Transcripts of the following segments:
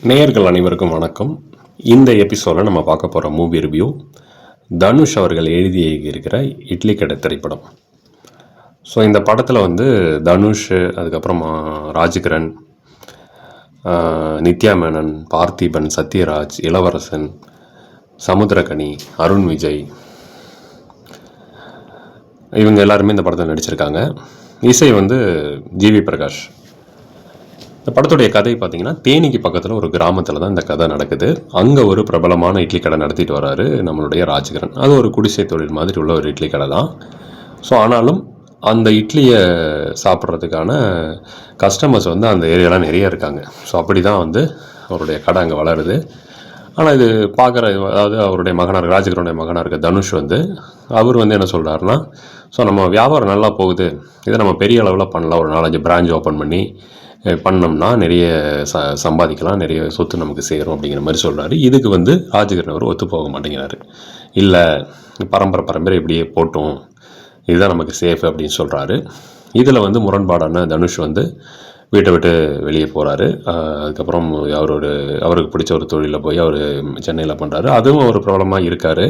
நேயர்கள் அனைவருக்கும் வணக்கம். இந்த எபிசோடில் நம்ம பார்க்க போகிற மூவி ரிவ்யூ தனுஷ் அவர்கள் எழுதி இருக்கிற இட்லி கடை திரைப்படம். ஸோ இந்த படத்தில் வந்து தனுஷ், அதுக்கப்புறமா ராஜ்கிரண், நித்யா மேனன், பார்த்திபன், சத்யராஜ், இளவரசன், சமுத்திரக்கனி, அருண் விஜய், இவங்க எல்லாருமே இந்த படத்தில் நடிச்சிருக்காங்க. இசை வந்து ஜிவி பிரகாஷ். இந்த படத்துடைய கதை பார்த்தீங்கன்னா, தேனிக்கு பக்கத்தில் ஒரு கிராமத்தில் தான் இந்த கதை நடக்குது. அங்கே ஒரு பிரபலமான இட்லி கடை நடத்திட்டு வர்றாரு நம்மளுடைய ராஜ்கிரண். அது ஒரு குடிசை தொழில் மாதிரி உள்ள ஒரு இட்லி கடை தான். ஸோ ஆனாலும் அந்த இட்லியை சாப்பிட்றதுக்கான கஸ்டமர்ஸ் வந்து அந்த ஏரியாலாம் நிறைய இருக்காங்க. ஸோ அப்படி தான் வந்து அவருடைய கடை அங்கே வளருது. ஆனால் இது பார்க்குற, அதாவது அவருடைய மகனார், ராஜ்கிரனுடைய மகனாக இருக்க தனுஷ் வந்து அவர் வந்து என்ன சொல்கிறாருன்னா, ஸோ நம்ம வியாபாரம் நல்லா போகுது, இதை நம்ம பெரிய அளவில் பண்ணலாம், ஒரு 4-5 பிரான்ச் ஓப்பன் பண்ணோம்னா நிறைய சம்பாதிக்கலாம், நிறைய சொத்து நமக்கு சேரும் அப்படிங்கிற மாதிரி சொல்கிறாரு. இதுக்கு வந்து ராஜ்கிரண் அவர் ஒத்து போக மாட்டேங்கிறாரு. இல்லை, பரம்பரை இப்படியே போட்டோம், இதுதான் நமக்கு சேஃப் அப்படின்னு சொல்கிறாரு. இதில் வந்து முரண்பாடான தனுஷ் வந்து வீட்டை விட்டு வெளியே போகிறாரு. அதுக்கப்புறம் அவருக்கு பிடிச்ச ஒரு தொழிலில் போய் அவர் சென்னையில் பண்ணுறாரு. அதுவும் ஒரு பிரபலமாக இருக்கார்.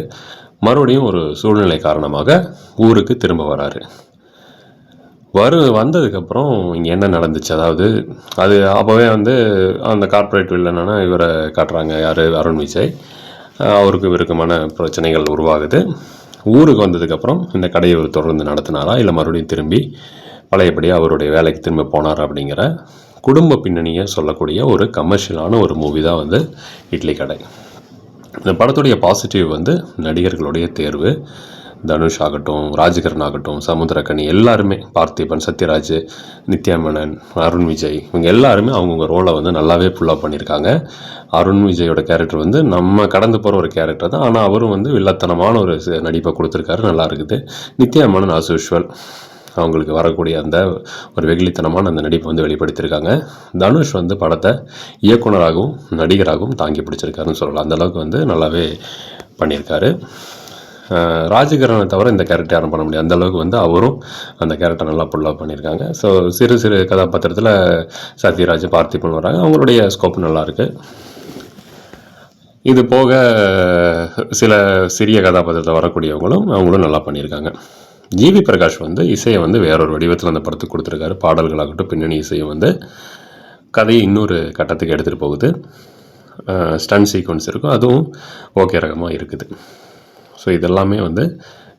மறுபடியும் ஒரு சூழ்நிலை காரணமாக ஊருக்கு திரும்ப வராரு. வந்ததுக்கப்புறம் இங்கே என்ன நடந்துச்சு, அதாவது அது அப்போவே வந்து அந்த கார்ப்பரேட் வில்லனா இவரை காட்டுறாங்க, யார், அருண் விஜய். அவருக்கு இவருக்குமான பிரச்சனைகள் உருவாகுது. ஊருக்கு வந்ததுக்கப்புறம் இந்த கடையை அவர் தொடர்ந்து நடத்தினாரா, இல்லை மறுபடியும் திரும்பி பழையபடி அவருடைய வேலைக்கு திரும்ப போனாரா அப்படிங்கிற குடும்ப பின்னணியை சொல்லக்கூடிய ஒரு கமர்ஷியலான ஒரு மூவி தான் வந்து இட்லி கடை. இந்த படத்துடைய பாசிட்டிவ் வந்து நடிகர்களுடைய தேர்வு. தனுஷ் ஆகட்டும், ராஜ்கிரண் ஆகட்டும், சமுத்திரக்கனி, எல்லாருமே, பார்த்திபன், சத்யராஜ், நித்யா மேனன், அருண் விஜய், இவங்க எல்லாருமே அவங்கவுங்க ரோலை வந்து நல்லாவே ஃபுல்லாக பண்ணியிருக்காங்க. அருண் விஜயோட கேரக்டர் வந்து நம்ம கடந்து போகிற ஒரு கேரக்டர் தான், ஆனால் அவரும் வந்து வில்லத்தனமான ஒரு நடிப்பை கொடுத்துருக்காரு, நல்லா இருக்குது. நித்யா மேனன் ஆஸ் யூஷுவல் அவங்களுக்கு வரக்கூடிய அந்த ஒரு வெகுளித்தனமான அந்த நடிப்பை வந்து வெளிப்படுத்தியிருக்காங்க. தனுஷ் வந்து படத்தை இயக்குனராகவும் நடிகராகவும் தாங்கி பிடிச்சிருக்காருன்னு சொல்லலாம். அந்தளவுக்கு வந்து நல்லாவே பண்ணியிருக்காரு. ராஜ்கிரனை தவிர இந்த கேரக்டர் யாரும் பண்ண முடியாது, அந்தளவுக்கு வந்து அவரும் அந்த கேரக்டர் நல்லா ஃபுல்லாக பண்ணியிருக்காங்க. ஸோ சிறு கதாபாத்திரத்தில் சத்யராஜ், பார்த்திபன் வராங்க. அவங்களுடைய ஸ்கோப் நல்லாயிருக்கு. இது போக சில சிறிய கதாபாத்திரத்தில் வரக்கூடியவங்களும் அவங்களும் நல்லா பண்ணியிருக்காங்க. ஜிவி பிரகாஷ் வந்து இசையை வந்து வேறொரு வடிவத்தில் அந்த படத்துக்கு கொடுத்துருக்காரு. பாடல்களாகட்டும், பின்னணி இசையை வந்து கதையை இன்னொரு கட்டத்துக்கு எடுத்துகிட்டு போகுது. ஸ்டன் சீக்வன்ஸ் இருக்கும், அதுவும் ஓகே ரகமாக இருக்குது. ஸோ இதெல்லாமே வந்து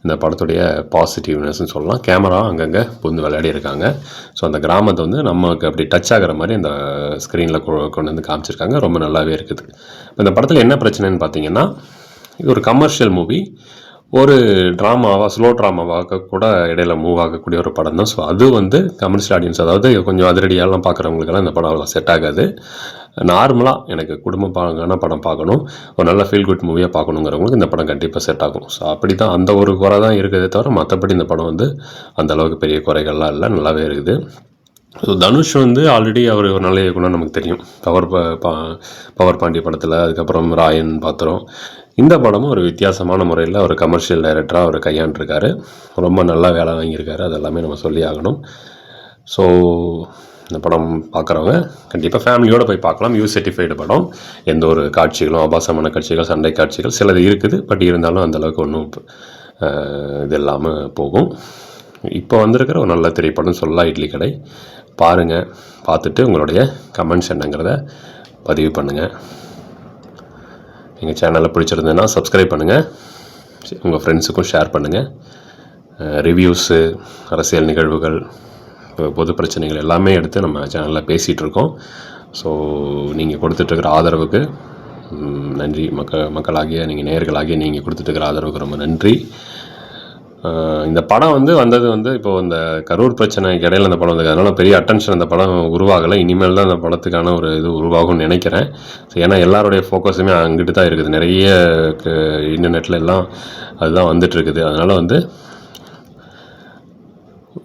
இந்த படத்துடைய பாசிட்டிவ்னஸ்ன்னு சொல்லலாம். கேமரா அங்கங்கே புந்து விளையாடி இருக்காங்க. ஸோ அந்த கிராமத்தை வந்து நமக்கு அப்படி டச் ஆகிற மாதிரி அந்த ஸ்க்ரீனில் கொண்டு வந்து காமிச்சிருக்காங்க. ரொம்ப நல்லாவே இருக்குது. இந்த படத்தில் என்ன பிரச்சனைன்னு பார்த்தீங்கன்னா, இது ஒரு கமர்ஷியல் மூவி, ஒரு ட்ராமாவாக, ஸ்லோ ட்ராமாவாக கூட இடையில மூவ் ஆகக்கூடிய ஒரு படம் தான். ஸோ அது வந்து கமர்ஷியல் ஆடியன்ஸ், அதாவது கொஞ்சம் அதிரடியாலாம் பார்க்குறவங்களுக்கெல்லாம் இந்த படம் அவ்வளோ செட் ஆகாது. நார்மலாக எனக்கு குடும்பமான படம் பார்க்கணும், ஒரு நல்ல ஃபீல் குட் மூவியாக பார்க்கணுங்கிறவங்களுக்கு இந்த படம் கண்டிப்பாக செட் ஆகும். ஸோ அப்படி தான், அந்த ஒரு குறை தான் இருக்கிறதே தவிர மற்றபடி இந்த படம் வந்து அந்தளவுக்கு பெரிய குறைகள்லாம் இல்லை, நல்லாவே இருக்குது. ஸோ தனுஷ் வந்து ஆல்ரெடி அவர் ஒரு நல்ல இயக்குனர், நமக்கு தெரியும். பவர் பாண்டி படத்தில், அதுக்கப்புறம் ராயன் பாத்திரம். இந்த படமும் ஒரு வித்தியாசமான முறையில் ஒரு கமர்ஷியல் டைரக்டராக அவர் கையாண்டிருக்காரு. ரொம்ப நல்லா வேலை வாங்கியிருக்காரு, அதெல்லாமே நம்ம சொல்லி ஆகணும். ஸோ இந்த படம் பார்க்குறவங்க கண்டிப்பாக ஃபேமிலியோடு போய் பார்க்கலாம். யூ சர்டிஃபைடு படம். எந்த ஒரு காட்சிகளும், ஆபாசமான காட்சிகள், சண்டை காட்சிகள் சிலது இருக்குது, பட் இருந்தாலும் அந்தளவுக்கு ஒன்றும் இது இல்லாமல் போகும். இப்போ வந்திருக்கிற ஒரு நல்ல திரைப்படம் சொல்லலாம் இட்லி கடை. பாருங்கள், பார்த்துட்டு உங்களுடைய கமெண்ட்ஸ் என்னங்கிறத பதிவு பண்ணுங்கள். எங்கள் சேனலில் பிடிச்சிருந்ததுன்னா சப்ஸ்கிரைப் பண்ணுங்கள், உங்கள் ஃப்ரெண்ட்ஸுக்கும் ஷேர் பண்ணுங்கள். ரிவ்யூஸு, அரசியல் நிகழ்வுகள், பொது பிரச்சனைகள் எல்லாமே எடுத்து நம்ம சேனலில் பேசிகிட்ருக்கோம். ஸோ நீங்கள் கொடுத்துட்ருக்கிற ஆதரவுக்கு நன்றி. மக்களாகிய நீங்கள், நேயர்களாகிய நீங்கள் கொடுத்துட்ருக்கிற ஆதரவுக்கு ரொம்ப நன்றி. இந்த படம் வந்தது வந்து இப்போது இந்த கரூர் பிரச்சனைக்கு இடையில் அந்த படம் வந்தது, அதனால் பெரிய அட்டென்ஷன் அந்த படம் உருவாகலை. இனிமேல் தான் அந்த படத்துக்கான ஒரு இது உருவாகும்னு நினைக்கிறேன். ஸோ ஏன்னா எல்லாருடைய ஃபோக்கஸுமே அங்கிட்டு தான் இருக்குது. நிறைய இன்டர்நெட்டில் எல்லாம் அதுதான் வந்துட்டுருக்குது. அதனால் வந்து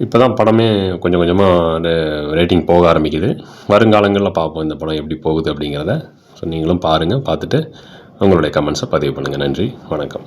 இப்போ தான் படமே கொஞ்சம் கொஞ்சமாக ரேட்டிங் போக ஆரம்பிக்குது. வருங்காலங்களில் பார்ப்போம் இந்த படம் எப்படி போகுது அப்படிங்கிறத. ஸோ நீங்களும் பாருங்கள், பார்த்துட்டு உங்களுடைய கமெண்ட்ஸை பதிவு பண்ணுங்கள். நன்றி, வணக்கம்.